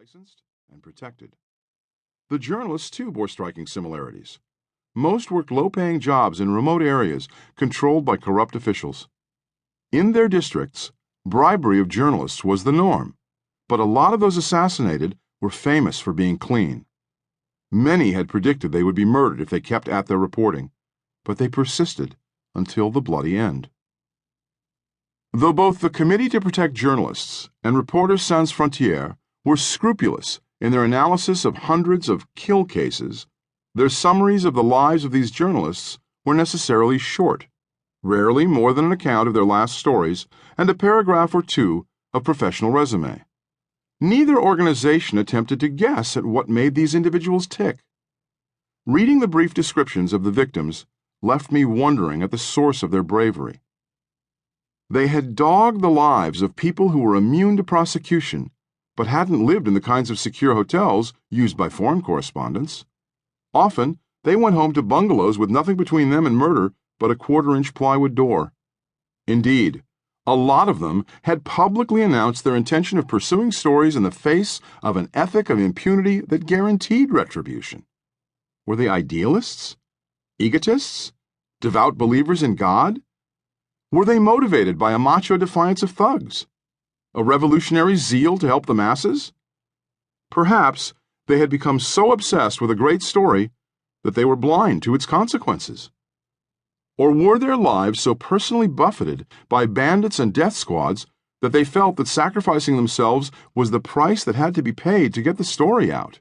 licensed and protected. The journalists, too, bore striking similarities. Most worked low-paying jobs in remote areas controlled by corrupt officials. In their districts, bribery of journalists was the norm, but a lot of those assassinated were famous for being clean. Many had predicted they would be murdered if they kept at their reporting, but they persisted until the bloody end. Though both the Committee to Protect Journalists and Reporters Sans Frontières were scrupulous in their analysis of hundreds of kill cases, their summaries of the lives of these journalists were necessarily short, rarely more than an account of their last stories and a paragraph or two of professional resume. Neither organization attempted to guess at what made these individuals tick. Reading the brief descriptions of the victims left me wondering at the source of their bravery. They had dogged the lives of people who were immune to prosecution, but hadn't lived in the kinds of secure hotels used by foreign correspondents. Often, they went home to bungalows with nothing between them and murder but a quarter-inch plywood door. Indeed, a lot of them had publicly announced their intention of pursuing stories in the face of an ethic of impunity that guaranteed retribution. Were they idealists? Egotists? Devout believers in God? Were they motivated by a macho defiance of thugs? A revolutionary zeal to help the masses? Perhaps they had become so obsessed with a great story that they were blind to its consequences. Or were their lives so personally buffeted by bandits and death squads that they felt that sacrificing themselves was the price that had to be paid to get the story out?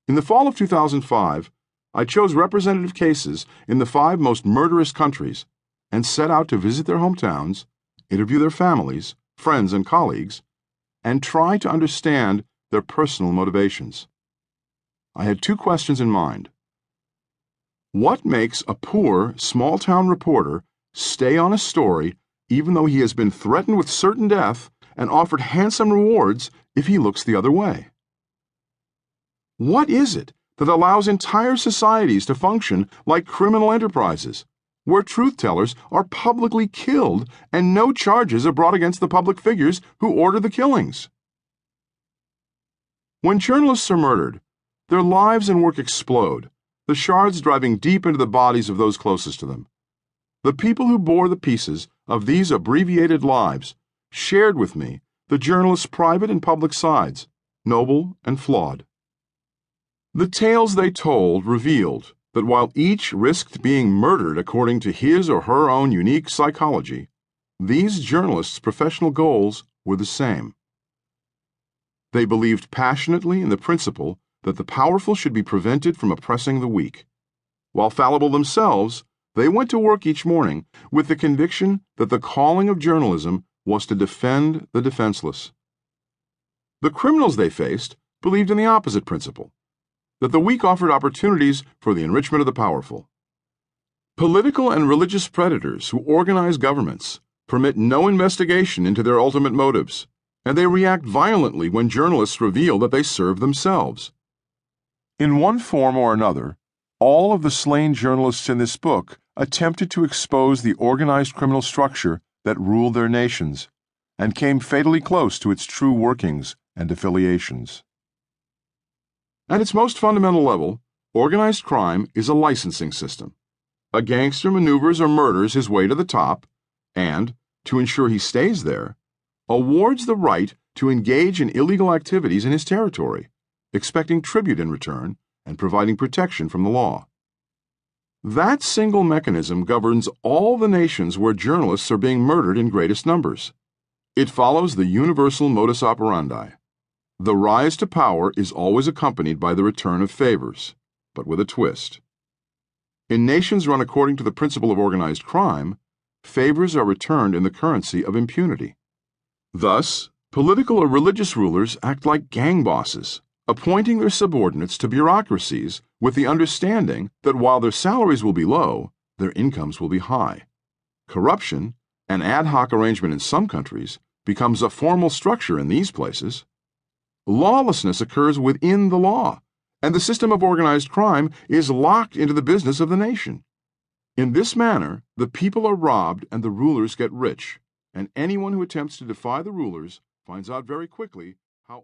In the fall of 2005, I chose representative cases in the 5 most murderous countries and set out to visit their hometowns, interview their families, friends, and colleagues, and try to understand their personal motivations. I had 2 questions in mind. What makes a poor, small-town reporter stay on a story even though he has been threatened with certain death and offered handsome rewards if he looks the other way? What is it that allows entire societies to function like criminal enterprises, where truth-tellers are publicly killed and no charges are brought against the public figures who order the killings? When journalists are murdered, their lives and work explode, the shards driving deep into the bodies of those closest to them. The people who bore the pieces of these abbreviated lives shared with me the journalists' private and public sides, noble and flawed. The tales they told revealed that while each risked being murdered according to his or her own unique psychology, these journalists' professional goals were the same. They believed passionately in the principle that the powerful should be prevented from oppressing the weak. While fallible themselves, they went to work each morning with the conviction that the calling of journalism was to defend the defenseless. The criminals they faced believed in the opposite principle, that the weak offered opportunities for the enrichment of the powerful. Political and religious predators who organize governments permit no investigation into their ultimate motives, and they react violently when journalists reveal that they serve themselves. In one form or another, all of the slain journalists in this book attempted to expose the organized criminal structure that ruled their nations, and came fatally close to its true workings and affiliations. At its most fundamental level, organized crime is a licensing system. A gangster maneuvers or murders his way to the top and, to ensure he stays there, awards the right to engage in illegal activities in his territory, expecting tribute in return and providing protection from the law. That single mechanism governs all the nations where journalists are being murdered in greatest numbers. It follows the universal modus operandi. The rise to power is always accompanied by the return of favors, but with a twist. In nations run according to the principle of organized crime, favors are returned in the currency of impunity. Thus, political or religious rulers act like gang bosses, appointing their subordinates to bureaucracies with the understanding that while their salaries will be low, their incomes will be high. Corruption, an ad hoc arrangement in some countries, becomes a formal structure in these places. Lawlessness occurs within the law, and the system of organized crime is locked into the business of the nation. In this manner, the people are robbed and the rulers get rich, and anyone who attempts to defy the rulers finds out very quickly how